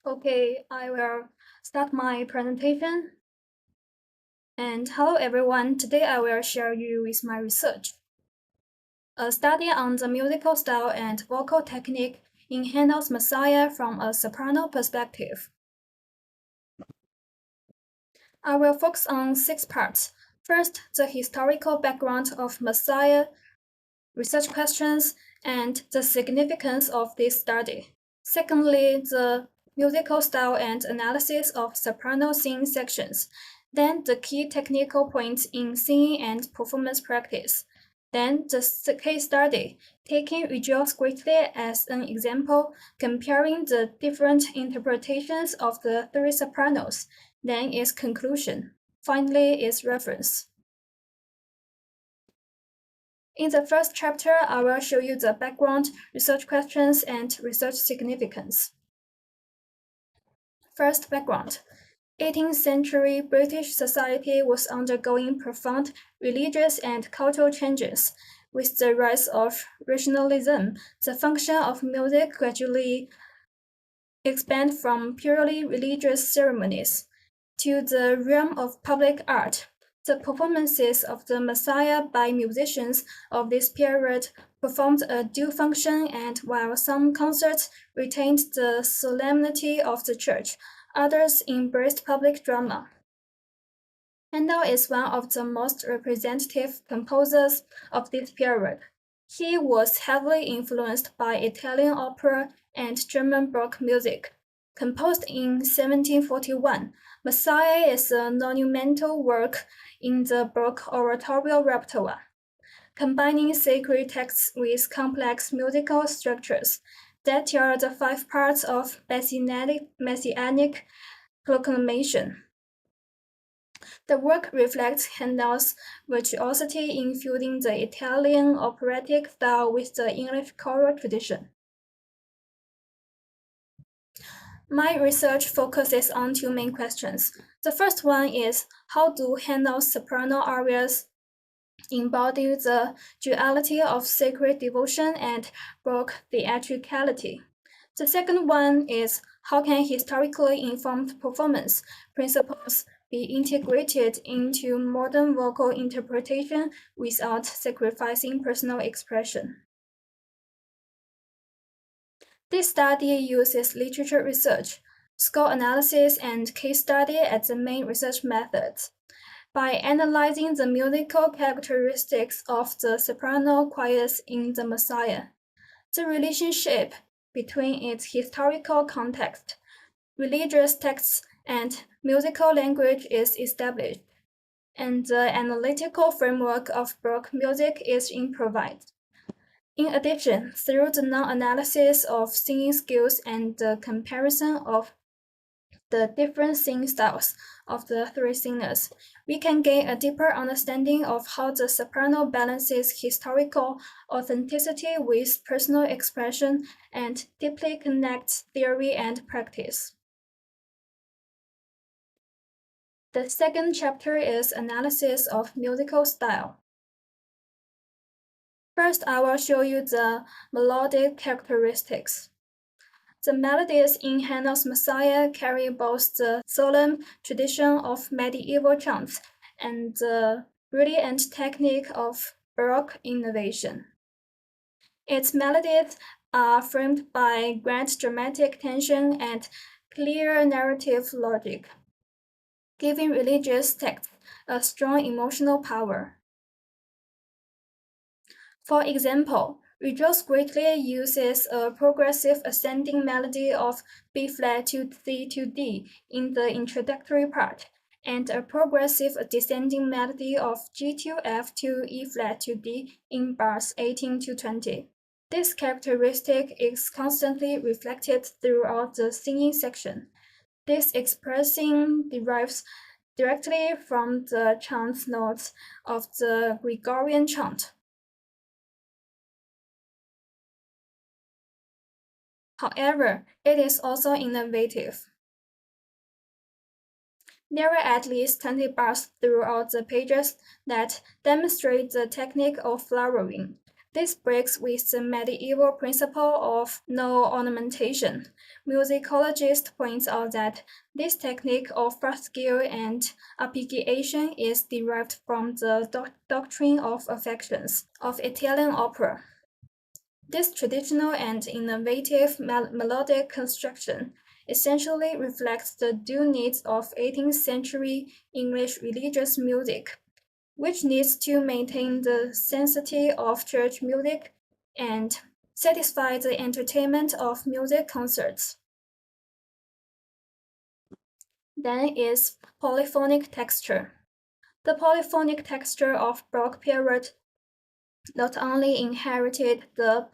Okay, I will start my presentation. And hello everyone, today I will share you with my research. A study on the musical style and vocal technique in Handel's Messiah from a soprano perspective. I will focus on 6 parts. First, the historical background of Messiah, research questions, and the significance of this study. Secondly, the musical style and analysis of soprano singing sections. Then the key technical points in singing and performance practice. Then the case study, taking Rejoice Greatly as an example, comparing the different interpretations of the 3 sopranos. Then its conclusion. Finally, its reference. In the first chapter, I will show you the background, research questions, and research significance. First, background. 18th century British society was undergoing profound religious and cultural changes. With the rise of rationalism, the function of music gradually expanded from purely religious ceremonies to the realm of public art. The performances of the Messiah by musicians of this period performed a dual function, and while some concerts retained the solemnity of the church, others embraced public drama. Handel is one of the most representative composers of this period. He was heavily influenced by Italian opera and German Baroque music. Composed in 1741, Messiah is a monumental work in the Baroque oratorio repertoire, combining sacred texts with complex musical structures that are the 5 parts of messianic proclamation. The work reflects Handel's virtuosity in fusing the Italian operatic style with the English choral tradition. My research focuses on 2 main questions. The first one is, how do Handel's soprano arias embody the duality of sacred devotion and Baroque theatricality? The second one is, how can historically informed performance principles be integrated into modern vocal interpretation without sacrificing personal expression? This study uses literature research, score analysis, and case study as the main research methods. By analyzing the musical characteristics of the soprano choirs in the Messiah, the relationship between its historical context, religious texts, and musical language is established, and the analytical framework of Baroque music is improvised. In addition, through the non-analysis of singing skills and the comparison of the different singing styles of the 3 singers, we can gain a deeper understanding of how the soprano balances historical authenticity with personal expression and deeply connects theory and practice. The second chapter is analysis of musical style. First, I will show you the melodic characteristics. The melodies in Handel's Messiah carry both the solemn tradition of medieval chants and the brilliant technique of Baroque innovation. Its melodies are framed by grand dramatic tension and clear narrative logic, giving religious texts a strong emotional power. For example, Rejoice Greatly uses a progressive ascending melody of B flat to C to D in the introductory part, and a progressive descending melody of G to F to E flat to D in bars 18 to 20. This characteristic is constantly reflected throughout the singing section. This expressing derives directly from the chant notes of the Gregorian chant. However, it is also innovative. There are at least 20 bars throughout the pages that demonstrate the technique of flowering, This breaks with the medieval principle of no ornamentation. Musicologist points out that this technique of fast skill and arpeggiation is derived from the doctrine of affections of Italian opera. This traditional and innovative melodic construction essentially reflects the dual needs of 18th century English religious music, which needs to maintain the sanctity of church music and satisfy the entertainment of music concerts. Then is polyphonic texture. The polyphonic texture of Baroque period not only inherited the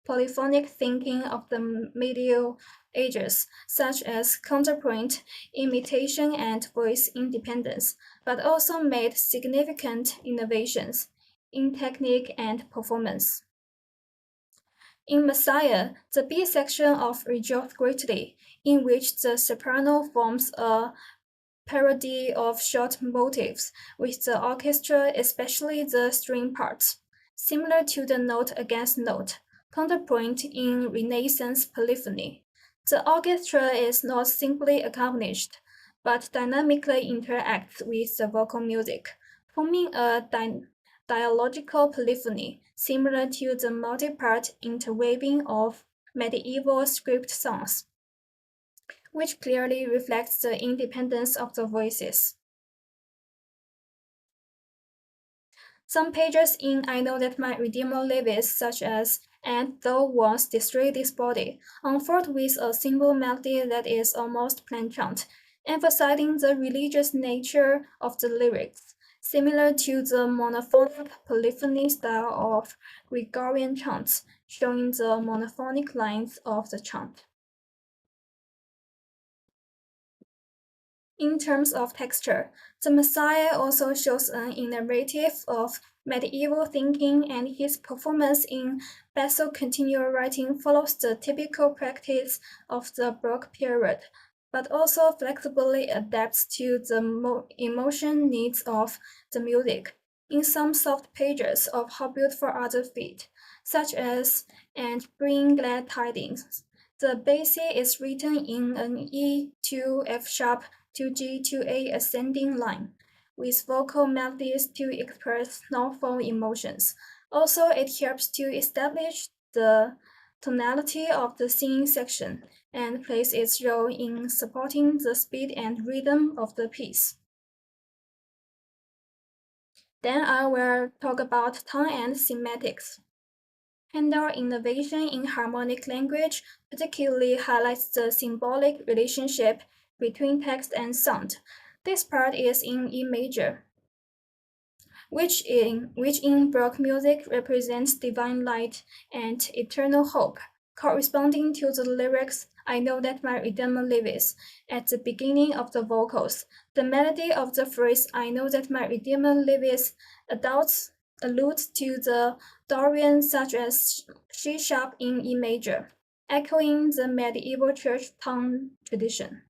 polyphonic thinking of the Middle Ages, such as counterpoint, imitation, and voice independence, but also made significant innovations in technique and performance. In Messiah, the B section of Rejoice Greatly, in which the soprano forms a parody of short motifs with the orchestra, especially the string parts, similar to the note against note counterpoint in Renaissance polyphony. The orchestra is not simply accompanied, but dynamically interacts with the vocal music, forming a dialogical polyphony similar to the multi-part interweaving of medieval script songs, which clearly reflects the independence of the voices. Some pages in I Know That My Redeemer Lives, such as And Thou Once Destroy This Body, unfold with a simple melody that is almost plain-chant, emphasizing the religious nature of the lyrics, similar to the monophonic polyphony style of Gregorian chants, showing the monophonic lines of the chant. In terms of texture, the Messiah also shows an innovative of medieval thinking, and his performance in basso continuo writing follows the typical practice of the Baroque period, but also flexibly adapts to the emotion needs of the music. In some soft pages of How Beautiful Are the Feet, such as And Bring Glad Tidings, the bass is written in an E to F sharp to G to A ascending line, with vocal melodies to express non-form emotions. Also, it helps to establish the tonality of the singing section and plays its role in supporting the speed and rhythm of the piece. Then I will talk about tone and semantics. Handel's innovation in harmonic language particularly highlights the symbolic relationship between text and sound. This part is in E major, which in Baroque music represents divine light and eternal hope, corresponding to the lyrics I know that my Redeemer lives at the beginning of the vocals. The melody of the phrase I know that my Redeemer lives alludes to the Dorian such as C sharp in E major, echoing the medieval church tone tradition.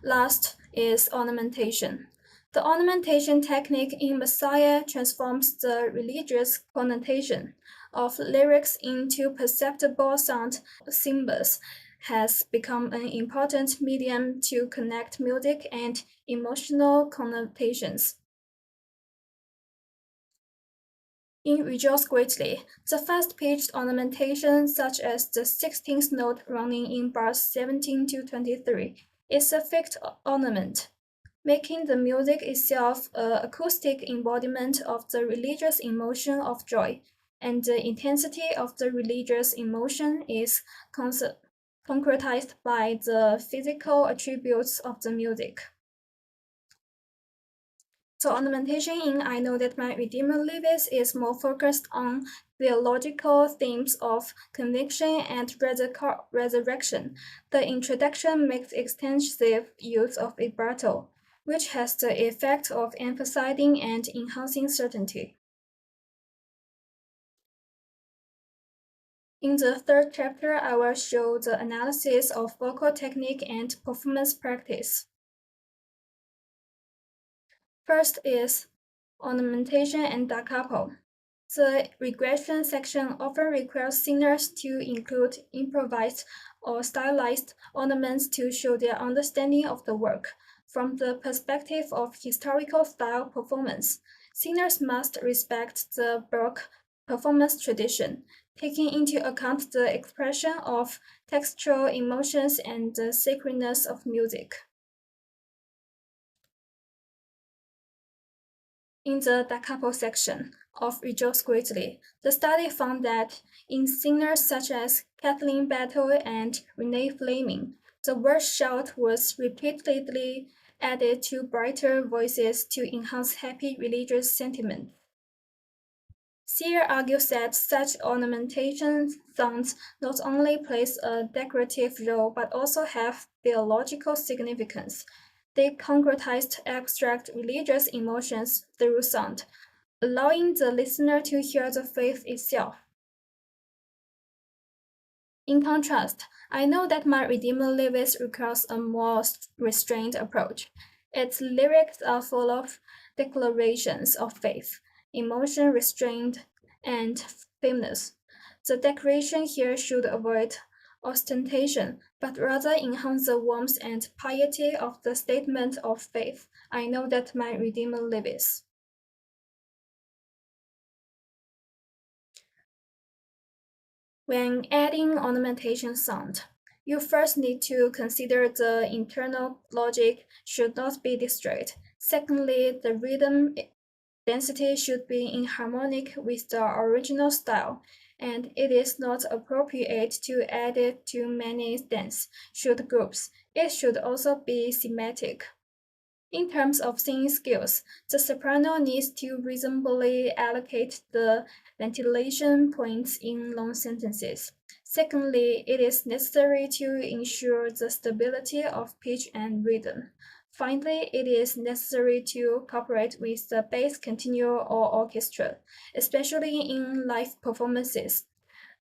Last is ornamentation. The ornamentation technique in Messiah transforms the religious connotation of lyrics into perceptible sound symbols, has become an important medium to connect music and emotional connotations. In Rejoice Greatly, the fast-pitched ornamentation, such as the 16th note running in bars 17 to 23, is a fixed ornament, making the music itself an acoustic embodiment of the religious emotion of joy, and the intensity of the religious emotion is concretized by the physical attributes of the music. So ornamentation in I Know That My Redeemer Lives is more focused on theological themes of conviction and resurrection. The introduction makes extensive use of vibrato, which has the effect of emphasizing and enhancing certainty. In the third chapter, I will show the analysis of vocal technique and performance practice. First is ornamentation and da capo. The regression section often requires singers to include improvised or stylized ornaments to show their understanding of the work. From the perspective of historical style performance, singers must respect the Baroque performance tradition, taking into account the expression of textual emotions and the sacredness of music. In the da capo section of Rejoice Greatly, the study found that in singers such as Kathleen Battle and Renee Fleming, the word shout was repeatedly added to brighter voices to enhance happy religious sentiment. Sear argues that such ornamentation sounds not only plays a decorative role but also have theological significance. They concretized abstract religious emotions through sound, allowing the listener to hear the faith itself. In contrast, I know that my Redeemer lyrics requires a more restrained approach. Its lyrics are full of declarations of faith, emotion restraint, and firmness. The declaration here should avoid ostentation, but rather enhance the warmth and piety of the statement of faith. I know that my Redeemer lives. When adding ornamentation sound, you first need to consider the internal logic should not be destroyed. Secondly, the rhythm density should be in harmonic with the original style, and it is not appropriate to add it to many dance shoot groups. It should also be thematic. In terms of singing skills, the soprano needs to reasonably allocate the ventilation points in long sentences. Secondly, it is necessary to ensure the stability of pitch and rhythm. Finally, it is necessary to cooperate with the bass continuo or orchestra, especially in live performances.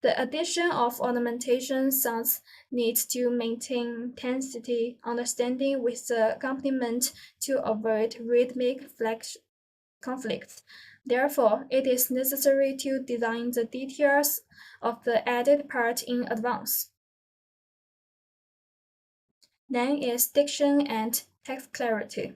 The addition of ornamentation sounds needs to maintain intensity, understanding with the accompaniment to avoid rhythmic conflicts. Therefore, it is necessary to design the details of the added part in advance. Then is diction and text clarity.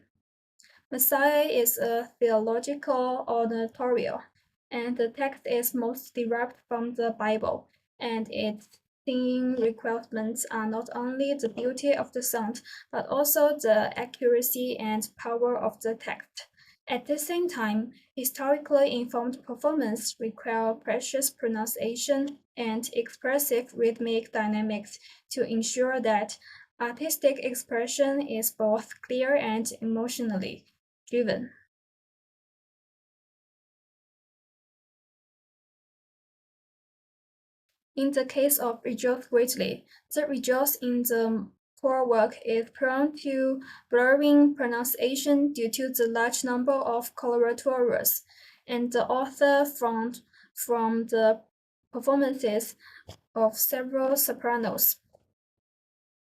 Messiah is a theological oratorio, and the text is most derived from the Bible, and its singing requirements are not only the beauty of the sound, but also the accuracy and power of the text. At the same time, historically informed performance require precious pronunciation and expressive rhythmic dynamics to ensure that artistic expression is both clear and emotionally driven. In the case of Rejoice Greatly, the rejoice in the core work is prone to blurring pronunciation due to the large number of coloratorios, and the author from the performances of several sopranos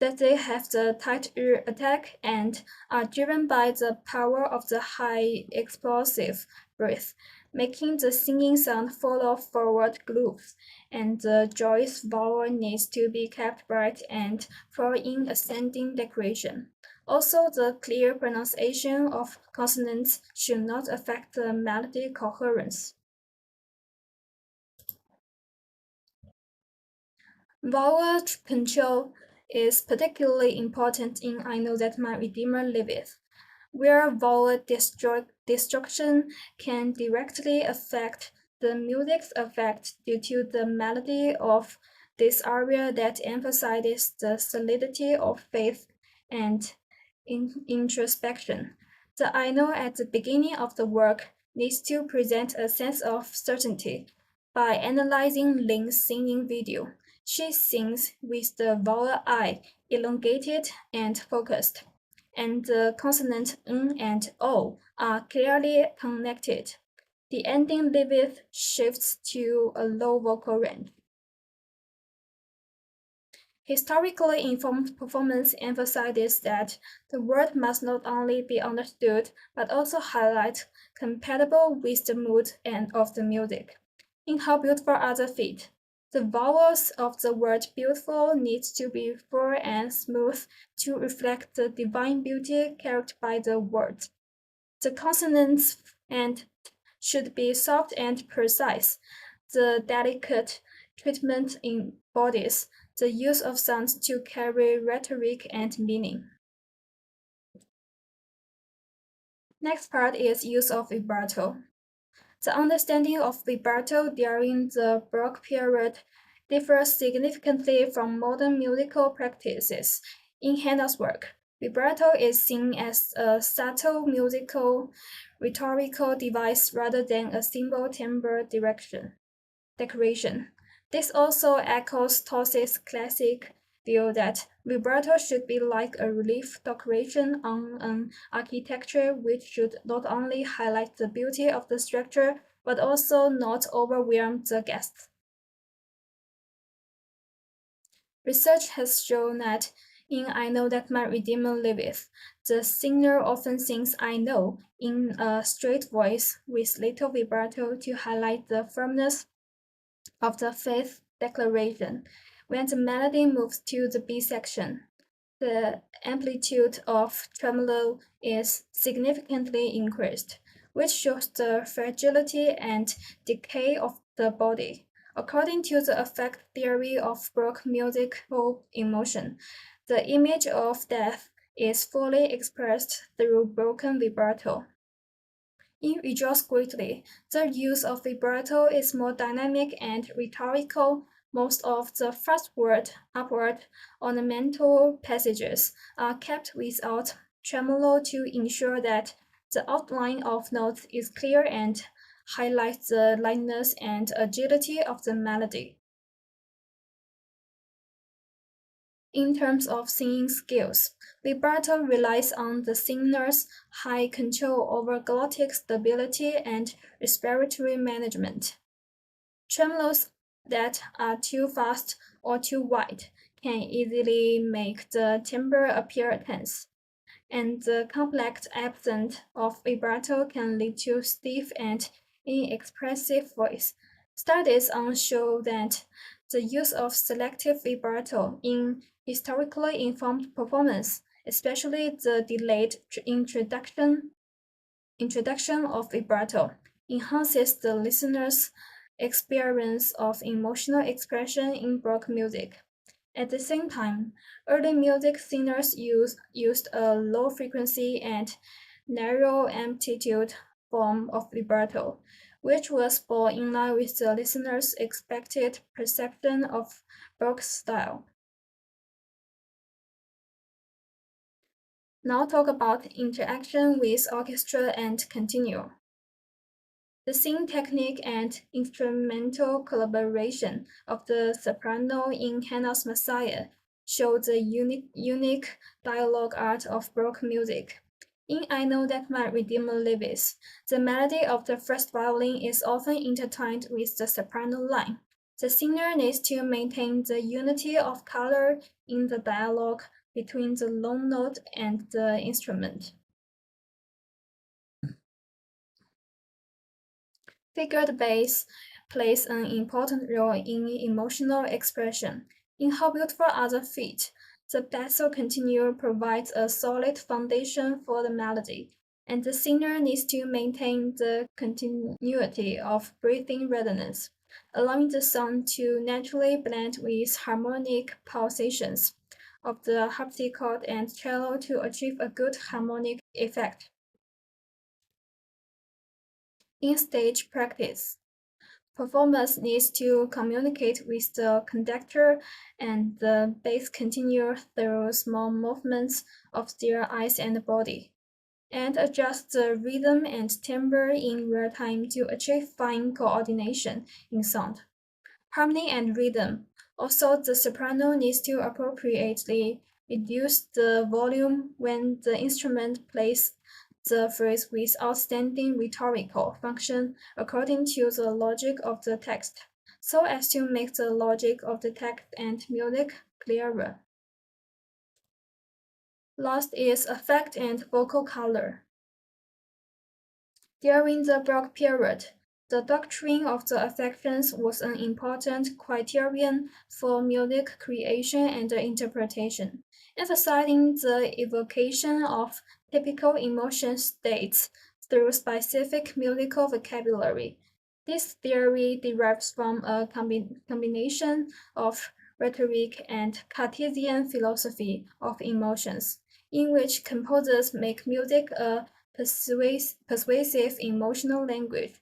that they have the tight ear attack and are driven by the power of the high explosive breath, making the singing sound full of forward grooves, and the joyous vowel needs to be kept bright and fall in ascending declaration. Also, the clear pronunciation of consonants should not affect the melody coherence. Vowel control is particularly important in I Know That My Redeemer Liveth, where vowel destruction can directly affect the music's effect due to the melody of this aria that emphasizes the solidity of faith and introspection. The I know at the beginning of the work needs to present a sense of certainty. By analyzing Ling's singing video, she sings with the vowel I elongated and focused, and the consonant N and O are clearly connected. The ending liveth shifts to a low vocal range. Historically informed performance emphasizes that the word must not only be understood but also highlight compatible with the mood and of the music. In How Beautiful Are the Feet, the vowels of the word beautiful need to be full and smooth to reflect the divine beauty carried by the word. The consonants and should be soft and precise. The delicate treatment embodies the use of sounds to carry rhetoric and meaning. Next part is use of vibrato. The understanding of vibrato during the Baroque period differs significantly from modern musical practices. In Handel's work, vibrato is seen as a subtle musical rhetorical device rather than a simple timbre decoration. This also echoes Tossi's classic view that vibrato should be like a relief decoration on an architecture, which should not only highlight the beauty of the structure but also not overwhelm the guests. Research has shown that in I Know That My Redeemer Liveth, the singer often sings I know in a straight voice with little vibrato to highlight the firmness of the faith declaration. When the melody moves to the B section, the amplitude of tremolo is significantly increased, which shows the fragility and decay of the body. According to the affect theory of Baroque musical emotion, the image of death is fully expressed through broken vibrato. In Rejoice Greatly, the use of vibrato is more dynamic and rhetorical. Most of the first word upward ornamental passages are kept without tremolo to ensure that the outline of notes is clear and highlights the lightness and agility of the melody. In terms of singing skills, vibrato relies on the singer's high control over glottic stability and respiratory management. Tremolos that are too fast or too wide can easily make the timbre appear tense, and the complex absence of vibrato can lead to stiff and inexpressive voice. Studies on show that the use of selective vibrato in historically informed performance, especially the delayed introduction of vibrato, enhances the listener's experience of emotional expression in Baroque music. At the same time, early music singers used a low frequency and narrow amplitude form of vibrato, which was more in line with the listener's expected perception of Baroque style. Now talk about interaction with orchestra and continuo. The singing technique and instrumental collaboration of the soprano in Handel's Messiah show the unique dialogue art of Baroque music. In I Know That My Redeemer Lives, the melody of the first violin is often intertwined with the soprano line. The singer needs to maintain the unity of color in the dialogue between the long note and the instrument. Figured bass plays an important role in emotional expression. In How Beautiful Are the Feet, the basso continuo provides a solid foundation for the melody, and the singer needs to maintain the continuity of breathing resonance, allowing the sound to naturally blend with harmonic pulsations of the harpsichord and cello to achieve a good harmonic effect. In stage practice, performers needs to communicate with the conductor and the bass continuo through small movements of their eyes and body, and adjust the rhythm and timbre in real time to achieve fine coordination in sound, harmony, and rhythm. Also, the soprano needs to appropriately reduce the volume when the instrument plays the phrase with outstanding rhetorical function according to the logic of the text. so as to make the logic of the text and music clearer. Last is affect and vocal color. During the Baroque period, the doctrine of the affections was an important criterion for music creation and interpretation, emphasizing the evocation of typical emotion states through specific musical vocabulary. This theory derives from a combination of rhetoric and Cartesian philosophy of emotions, in which composers make music a persuasive emotional language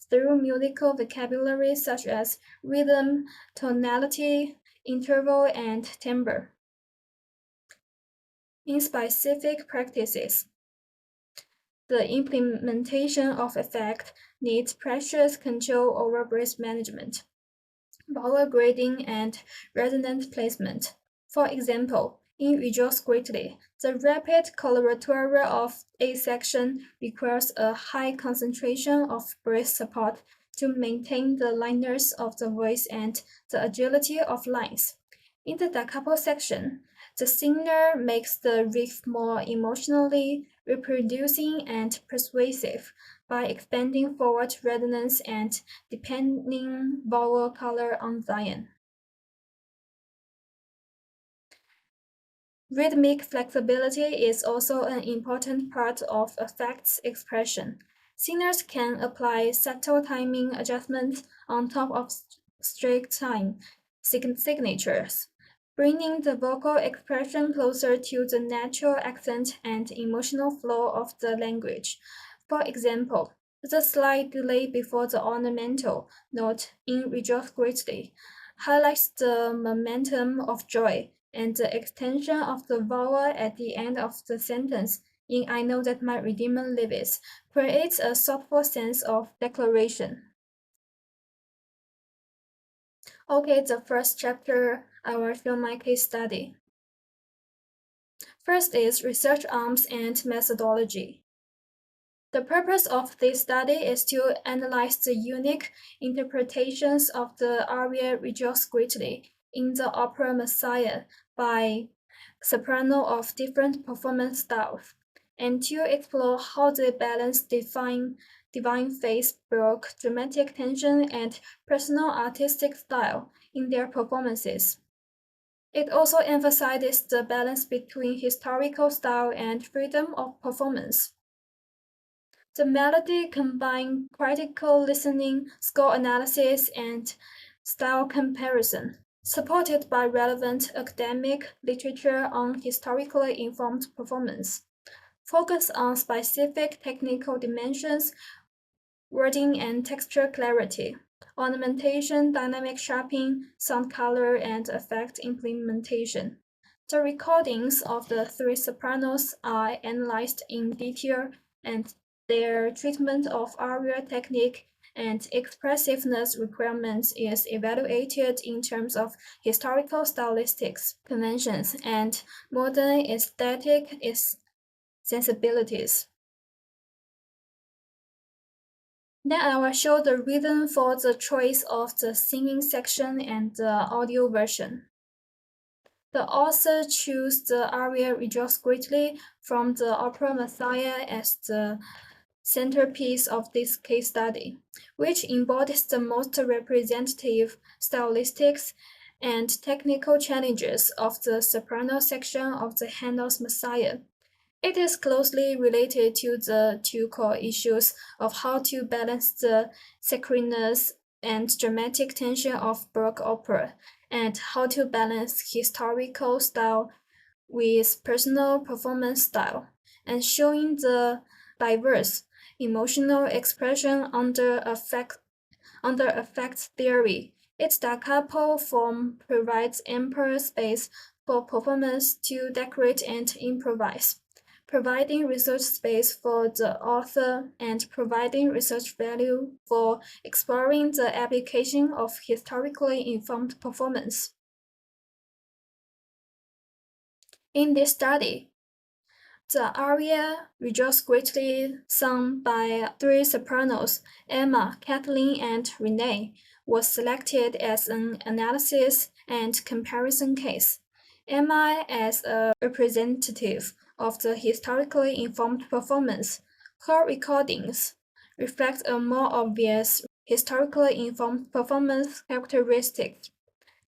through musical vocabulary such as rhythm, tonality, interval, and timbre. In specific practices, the implementation of effect needs precious control over breath management, vowel grading, and resonant placement. For example, in Rejoice Greatly, the rapid coloratura of A section requires a high concentration of breath support to maintain the lightness of the voice and the agility of lines. In the da capo section, the singer makes the riff more emotionally reproducing and persuasive by expanding forward resonance and depending vowel color on Zion. Rhythmic flexibility is also an important part of affects expression. Singers can apply subtle timing adjustments on top of strict time signatures, bringing the vocal expression closer to the natural accent and emotional flow of the language. For example, the slight delay before the ornamental note in Rejoice Greatly highlights the momentum of joy and the extension of the vowel at the end of the sentence in I know that my Redeemer lives creates a thoughtful sense of declaration. Okay, the first chapter, I will show my case study. First is research arms and methodology. The purpose of this study is to analyze the unique interpretations of the aria Rejoice Greatly in the opera Messiah by soprano of different performance styles, and to explore how they balance divine faith, baroque dramatic tension, and personal artistic style in their performances. It also emphasizes the balance between historical style and freedom of performance. The melody combined critical listening, score analysis, and style comparison, supported by relevant academic literature on historically informed performance. Focus on specific technical dimensions, wording and texture clarity, ornamentation, dynamic shaping, sound color, and effect implementation. The recordings of the three sopranos are analyzed in detail, and their treatment of aria technique and expressiveness requirements is evaluated in terms of historical stylistics, conventions, and modern aesthetic sensibilities. Then I will show the reason for the choice of the singing section and the audio version. The author chose the aria Rejoice Greatly from the opera Messiah as the centerpiece of this case study, which embodies the most representative stylistics and technical challenges of the soprano section of the Handel's Messiah. It is closely related to the two core issues of how to balance the sacredness and dramatic tension of Baroque opera, and how to balance historical style with personal performance style, and showing the diverse emotional expression under affect theory. Its da capo form provides ample space for performance to decorate and improvise, providing research space for the author and providing research value for exploring the application of historically informed performance. In this study, the aria Rejoice Greatly, sung by three sopranos, Emma, Kathleen, and Renee, was selected as an analysis and comparison case. MI as a representative of the historically informed performance. Her recordings reflect a more obvious historically informed performance characteristic.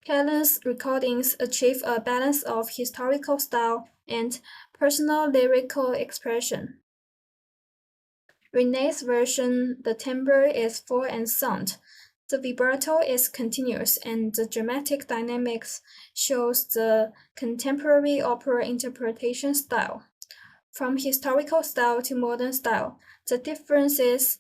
Callan's recordings achieve a balance of historical style and personal lyrical expression. Renee's version, the timbre is full and sound. The vibrato is continuous, and the dramatic dynamics shows the contemporary opera interpretation style. From historical style to modern style, the differences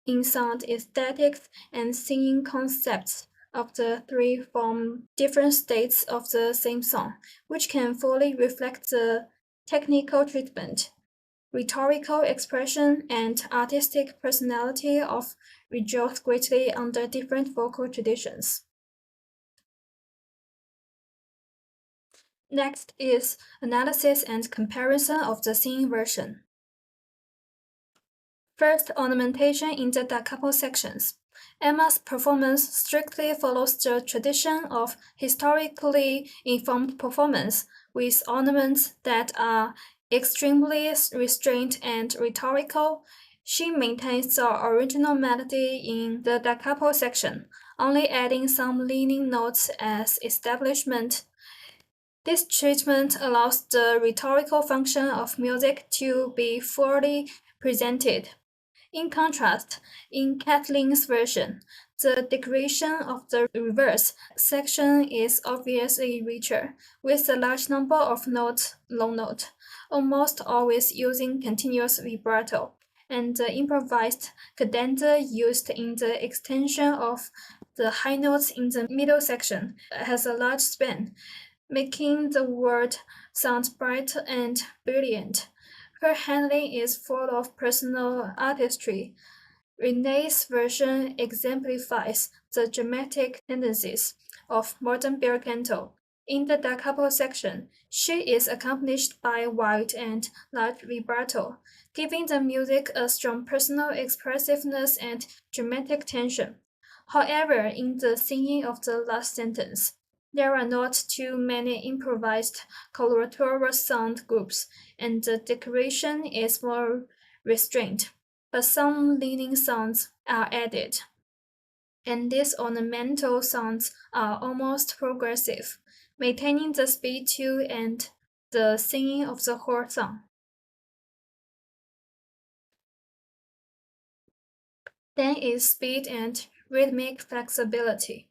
in sound aesthetics and singing concepts of the three form different states of the same song, which can fully reflect the technical treatment, rhetorical expression, and artistic personality of rejoice greatly under different vocal traditions. Next is analysis and comparison of the singing version. First, ornamentation in the da capo sections. Emma's performance strictly follows the tradition of historically informed performance, with ornaments that are extremely restrained and rhetorical. She maintains the original melody in the da capo section, only adding some leading notes as establishment. This treatment allows the rhetorical function of music to be fully presented. In contrast, in Kathleen's version, the decoration of the reverse section is obviously richer, with a large number of notes, long note, almost always using continuous vibrato, and the improvised cadenza used in the extension of the high notes in the middle section has a large span, making the word sound bright and brilliant. Her handling is full of personal artistry. Renee's version exemplifies the dramatic tendencies of modern bel canto. In the da capo section, she is accompanied by wide and large vibrato, giving the music a strong personal expressiveness and dramatic tension. However, in the singing of the last sentence, there are not too many improvised coloratura sound groups, and the decoration is more restrained, but some leading sounds are added. And these ornamental sounds are almost progressive, maintaining the speed too and the singing of the whole song. Then is speed and rhythmic flexibility.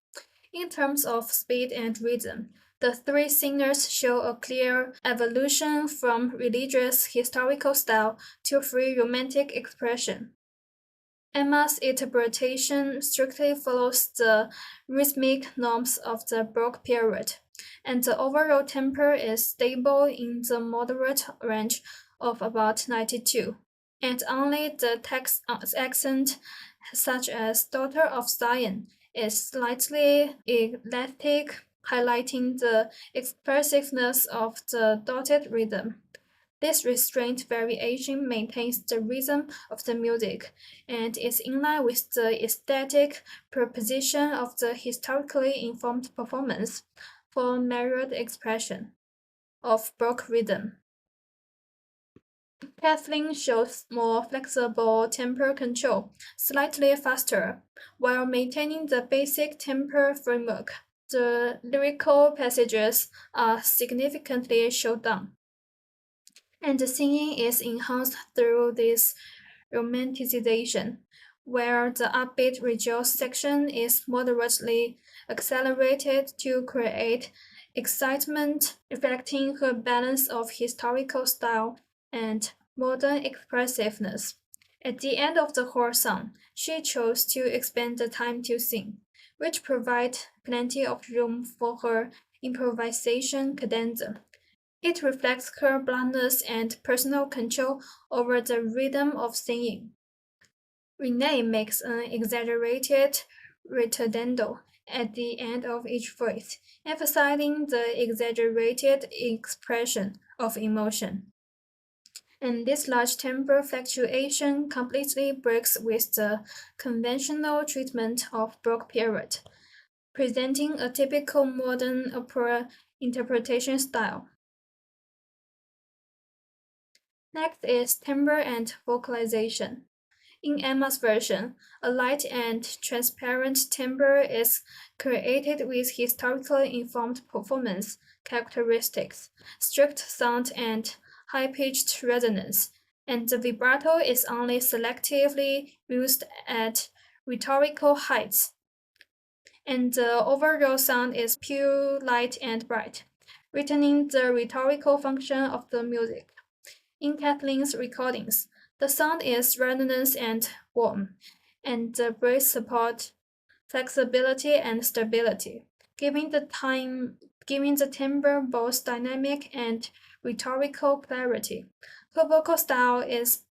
In terms of speed and rhythm, the three singers show a clear evolution from religious historical style to free romantic expression. Emma's interpretation strictly follows the rhythmic norms of the Baroque period, and the overall tempo is stable in the moderate range of about 92, and only the text accent, such as Daughter of Zion, is slightly elastic, highlighting the expressiveness of the dotted rhythm. This restrained variation maintains the rhythm of the music and is in line with the aesthetic proposition of the historically informed performance for measured expression of Baroque rhythm. Kathleen shows more flexible tempo control, slightly faster, while maintaining the basic tempo framework. The lyrical passages are significantly slowed down, and the singing is enhanced through this romanticization, where the upbeat rejoice section is moderately accelerated to create excitement, reflecting her balance of historical style and modern expressiveness. At the end of the whole song, she chose to expand the time to sing, which provides plenty of room for her improvisation cadenza. It reflects her bluntness and personal control over the rhythm of singing. Renee makes an exaggerated ritardando at the end of each voice, emphasizing the exaggerated expression of emotion. And this large timbre fluctuation completely breaks with the conventional treatment of Baroque period, presenting a typical modern opera interpretation style. Next is timbre and vocalization. In Emma's version, a light and transparent timbre is created with historically informed performance characteristics, strict sound and high-pitched resonance, and the vibrato is only selectively used at rhetorical heights, and the overall sound is pure, light, and bright, retaining the rhetorical function of the music. In Kathleen's recordings, the sound is resonant and warm, and the bass support flexibility and stability, giving the timbre both dynamic and rhetorical clarity. Her vocal style is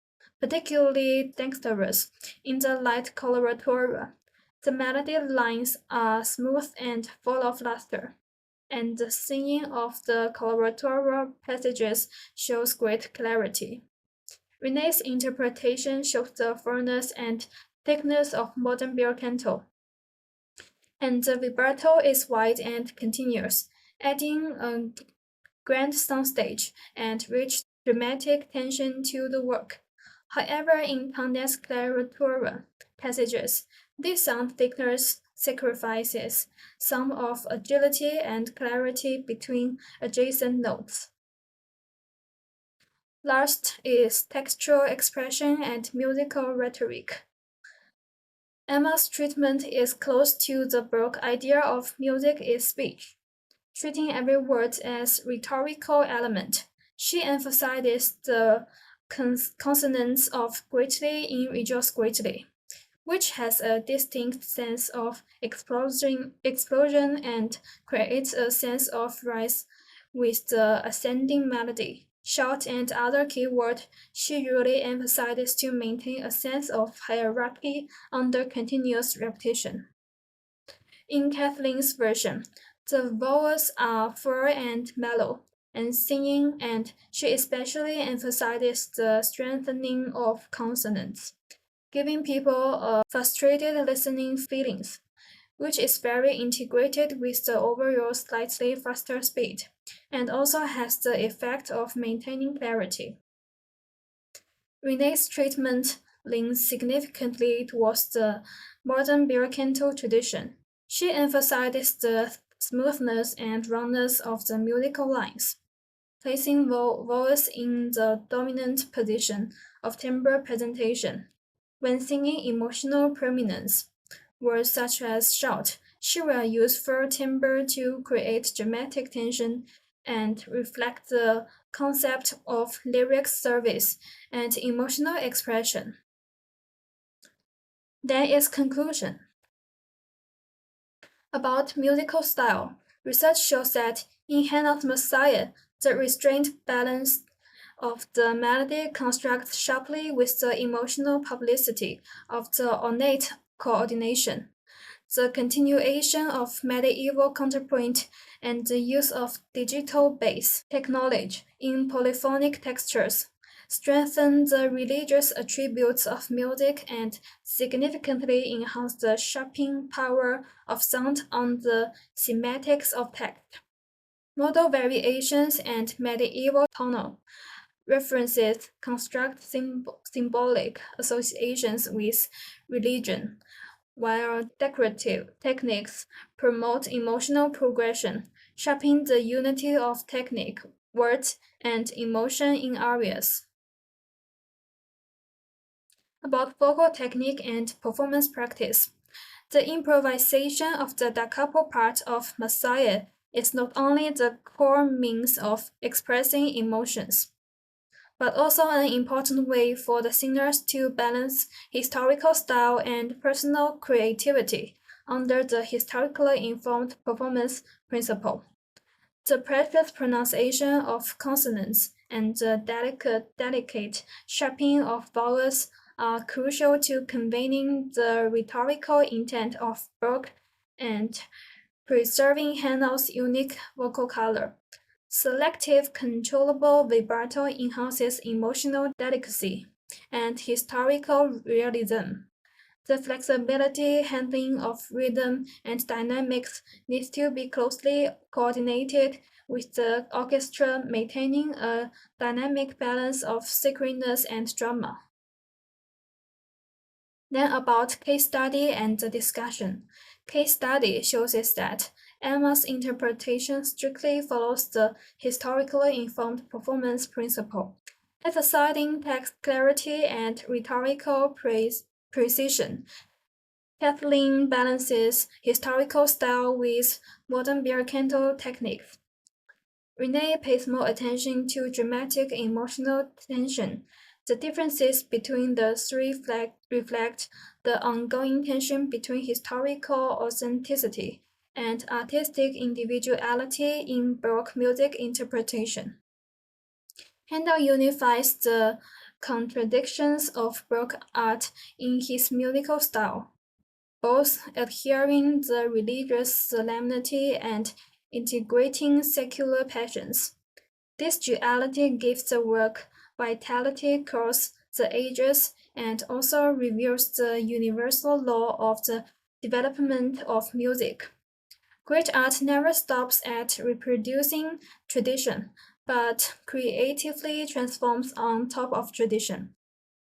particularly dexterous in the light coloratura. The melody lines are smooth and full of laughter, and the singing of the coloratura passages shows great clarity. Renee's interpretation shows the fullness and thickness of modern bel canto, and the vibrato is wide and continuous, adding a grand soundstage and rich dramatic tension to the work. However, in condensed coloratura passages, this sound thickness sacrifices some of agility and clarity between adjacent notes. Last is textual expression and musical rhetoric. Emma's treatment is close to the Baroque idea of music is speech, treating every word as rhetorical element. She emphasizes the consonants of greatly in rejoice greatly, which has a distinct sense of explosion and creates a sense of rise with the ascending melody. Shout and other keywords she usually emphasizes to maintain a sense of hierarchy under continuous repetition. In Kathleen's version, the vowels are full and mellow, and singing, and she especially emphasizes the strengthening of consonants, giving people a frustrated listening feelings, which is very integrated with the overall slightly faster speed, and also has the effect of maintaining clarity. Renee's treatment leans significantly towards the modern bel canto tradition. She emphasizes the smoothness and roundness of the musical lines, placing vowels in the dominant position of timbre presentation. When singing emotional prominence, words such as shout, she will use full timbre to create dramatic tension and reflect the concept of lyric service and emotional expression. Then its conclusion. About musical style, research shows that in Hannah's Messiah, the restrained balance of the melody contrasts sharply with the emotional publicity of the ornate coordination. The continuation of medieval counterpoint and the use of digital bass technology in polyphonic textures strengthen the religious attributes of music and significantly enhance the sharpening power of sound on the thematics of text. Modal variations and medieval tonal references construct symbolic associations with religion, while decorative techniques promote emotional progression, sharpening the unity of technique, words, and emotion in arias. About vocal technique and performance practice. The improvisation of the da capo part of Messiah is not only the core means of expressing emotions, but also an important way for the singers to balance historical style and personal creativity under the historically informed performance principle. The precise pronunciation of consonants and the delicate sharpening of vowels are crucial to conveying the rhetorical intent of Baroque and preserving Handel's unique vocal color. Selective, controllable vibrato enhances emotional delicacy and historical realism. The flexibility handling of rhythm and dynamics needs to be closely coordinated with the orchestra, maintaining a dynamic balance of sacredness and drama. Then about case study and the discussion. Case study shows us that Emma's interpretation strictly follows the historically informed performance principle, emphasizing text clarity and rhetorical precision. Kathleen balances historical style with modern beer canto techniques. Renee pays more attention to dramatic emotional tension. The differences between the three reflect the ongoing tension between historical authenticity and artistic individuality in Baroque music interpretation. Handel unifies the contradictions of Baroque art in his musical style, both adhering the religious solemnity and integrating secular passions. This duality gives the work vitality across the ages and also reveals the universal law of the development of music. Great art never stops at reproducing tradition, but creatively transforms on top of tradition,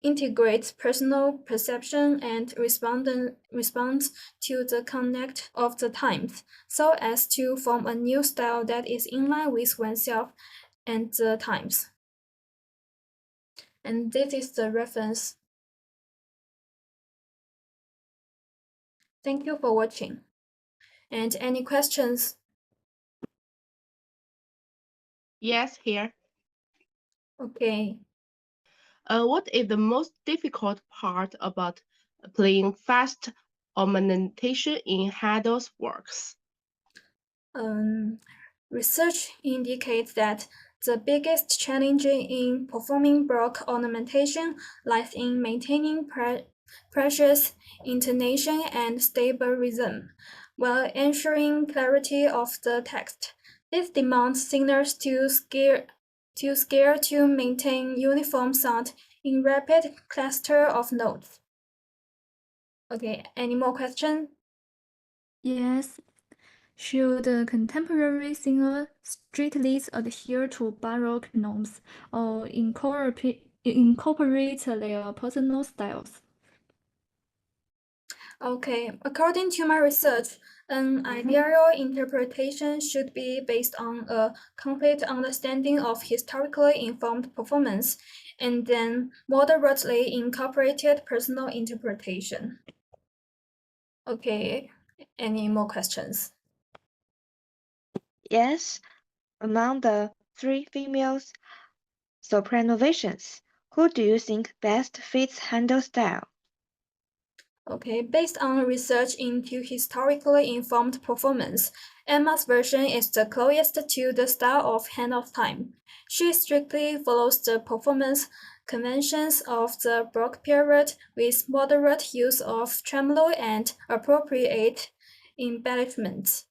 integrates personal perception and responds to the connect of the times, so as to form a new style that is in line with oneself and the times. And this is the reference. Thank you for watching. And any questions? Yes, here. Okay. What is the most difficult part about playing fast ornamentation in Handel's works? Research indicates that the biggest challenge in performing Baroque ornamentation lies in maintaining precious intonation and stable rhythm, while ensuring clarity of the text. This demands singers to maintain uniform sound in rapid cluster of notes. Okay, any more questions? Yes. Should a contemporary singer strictly adhere to Baroque norms or incorporate their personal styles? Okay, according to my research, an ideal interpretation should be based on a complete understanding of historically informed performance and then moderately incorporated personal interpretation. Okay, any more questions? Yes, among the three female sopranovations, who do you think best fits Handel's style? Okay, based on research into historically informed performance, Emma's version is the closest to the style of Handel's time. She strictly follows the performance conventions of the Baroque period with moderate use of tremolo and appropriate embellishments.